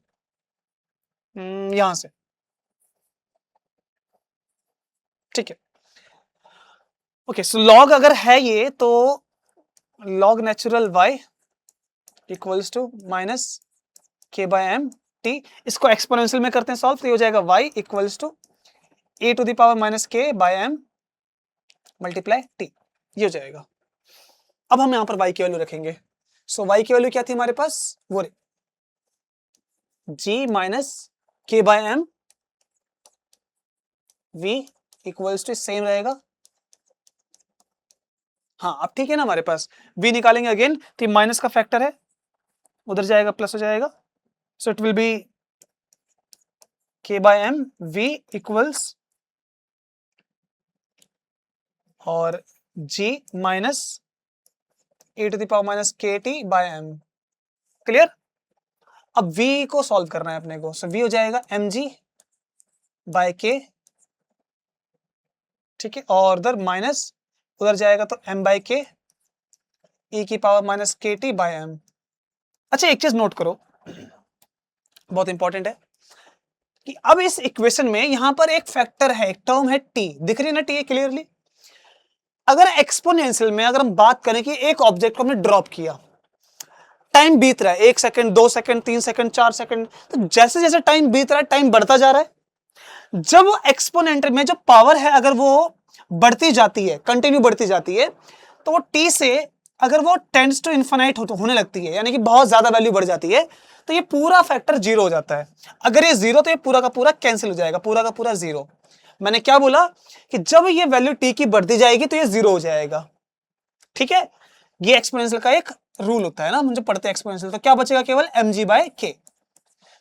यहां से, ठीक है। ओके, सो log अगर है ये, तो log natural y equals to minus K by M T, इसको एक्सपोनेंशियल में करते हैं सॉल्व, तो ये हो जाएगा y equals to A to the power minus K by M multiply T, ये हो जाएगा। अब हम यहां पर y की वैल्यू रखेंगे, सो y की वैल्यू क्या थी हमारे पास, वो g minus K by M v equals to same रहेगा। हाँ अब ठीक है ना, हमारे पास v निकालेंगे अगेन, तो माइनस का फैक्टर है, उधर जाएगा प्लस हो जाएगा, so it will be k by M v equals और g minus A to the power minus K T by M, clear. अब v को सॉल्व करना है अपने को, सो v हो जाएगा mg बाय k, ठीक है, और उधर माइनस उधर जाएगा तो m बाय k e की power minus K T by M. अच्छा एक चीज नोट करो, बहुत इंपॉर्टेंट है, कि अब इस इक्वेशन में यहां पर एक फैक्टर है, एक टर्म है t, दिख रही है ना t क्लियरली। अगर एक्सपोनेंशियल में अगर हम बात करें कि एक ऑब्जेक्ट को हमने ड्रॉप किया, टाइम बीत रहा है, 1 सेकंड 2 सेकंड 3 सेकंड 4 सेकंड, तो जैसे जैसे टाइम बीत रहा है टाइम बढ़ता जा रहा है। जब एक्सपोनेंट में जो पावर है अगर वो बढ़ती जाती है, कंटिन्यू बढ़ती जाती है, तो वो t से अगर वो टेंड्स टू इन्फिनाइट होने लगती है, यानी कि बहुत ज्यादा वैल्यू बढ़ जाती है, तो ये पूरा फैक्टर जीरो हो जाता है। अगर ये जीरो, तो ये पूरा का पूरा कैंसिल हो जाएगा, पूरा का पूरा जीरो। मैंने क्या बोला कि जब ये वैल्यू t की बढ़ती जाएगी तो ये जीरो हो जाएगा, ठीक है। ये एक्सपोनेंशियल का एक रूल होता है ना, मुझे पढ़ते हैं एक्सपोनेंशियल, तो क्या बचेगा, केवल mg बाय k।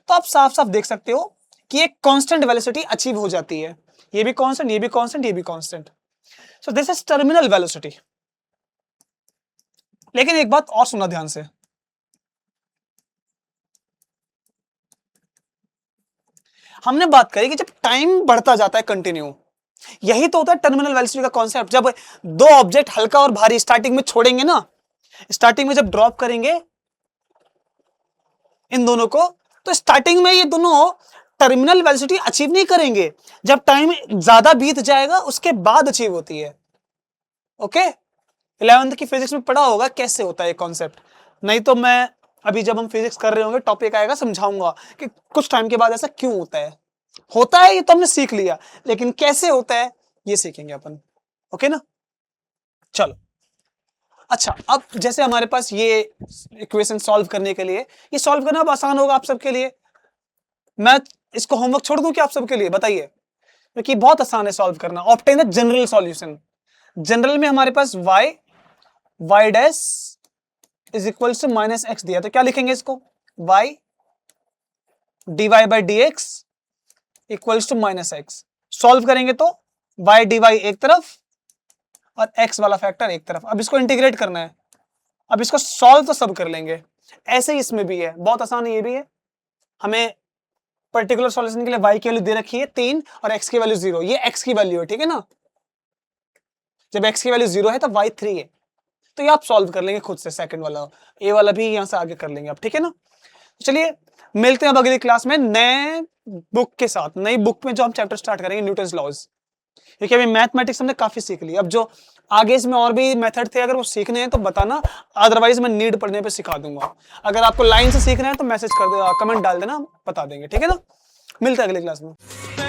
तो आप साफ साफ देख सकते हो कि एक कांस्टेंट वेलोसिटी अचीव हो जाती है, ये भी कांस्टेंट, ये भी कांस्टेंट, ये भी constant. So this is terminal velocity. लेकिन एक बात और सुना ध्यान से, हमने बात करी कि जब टाइम बढ़ता जाता है कंटिन्यू, यही तो होता है टर्मिनल वेलोसिटी का कॉन्सेप्ट। जब दो ऑब्जेक्ट हल्का और भारी स्टार्टिंग में छोड़ेंगे ना, स्टार्टिंग में जब ड्रॉप करेंगे इन दोनों को, तो स्टार्टिंग में ये दोनों टर्मिनल वेलोसिटी अचीव नहीं करेंगे, जब टाइम ज्यादा बीत जाएगा उसके बाद अचीव होती है। ओके, 11th की फिजिक्स में पढ़ा होगा कैसे होता है कॉन्सेप्ट, नहीं तो मैं अभी जब हम फिजिक्स कर रहे होंगे टॉपिक आएगा समझाऊंगा कि कुछ टाइम के बाद ऐसा क्यों होता है ये तो हमने सीख लिया, लेकिन कैसे होता है ये सीखेंगे अपन। ओके ना, चलो। अच्छा अब जैसे हमारे पास ये इक्वेशन सॉल्व करने के लिए, ये सॉल्व करना अब आसान होगा आप सबके लिए। मैं इसको होमवर्क छोड़ दूं कि आप सबके लिए, बताइए, क्योंकि बहुत आसान है सॉल्व करना। Obtain the general solution. General में हमारे पास y dash is equal to minus X दिया, तो क्या लिखेंगे इसको, y dy by D X equals to minus X. Solve करेंगे तो y dy एक तरफ और x वाला फैक्टर एक तरफ। अब इसको इंटीग्रेट करना है, अब इसको सॉल्व तो सब कर लेंगे। ऐसे ही इसमें भी है, बहुत आसान है ये भी है। हमें पर्टिकुलर सॉल्यूशन के लिए y की वैल्यू दे रखी है 3 और x की वैल्यू 0, ये x की वैल्यू है, ठीक है ना। जब x की वैल्यू 0 है तो y 3 है, तो ये आप सॉल्व कर लेंगे खुद से। सेकंड वाला ए वाला भी यहां से आगे कर लेंगे आप, ठीक है ना। चलिए मिलते हैं अब अगली क्लास में नए बुक के साथ, नई बुक में जो हम चैप्टर स्टार्ट करेंगे न्यूटन्स लॉज, क्योंकि अभी मैथमेटिक्स हमने काफी सीख ली। अब जो आगे इसमें और भी मेथड थे, अगर वो सीखने हैं तो बताना, अदरवाइज मैं नीड पढ़ने पे सिखा दूंगा। अगर आपको लाइन से सीखना है तो मैसेज कर दो, कमेंट डाल देना, बता देंगे, ठीक है ना। मिलते हैं अगली क्लास में।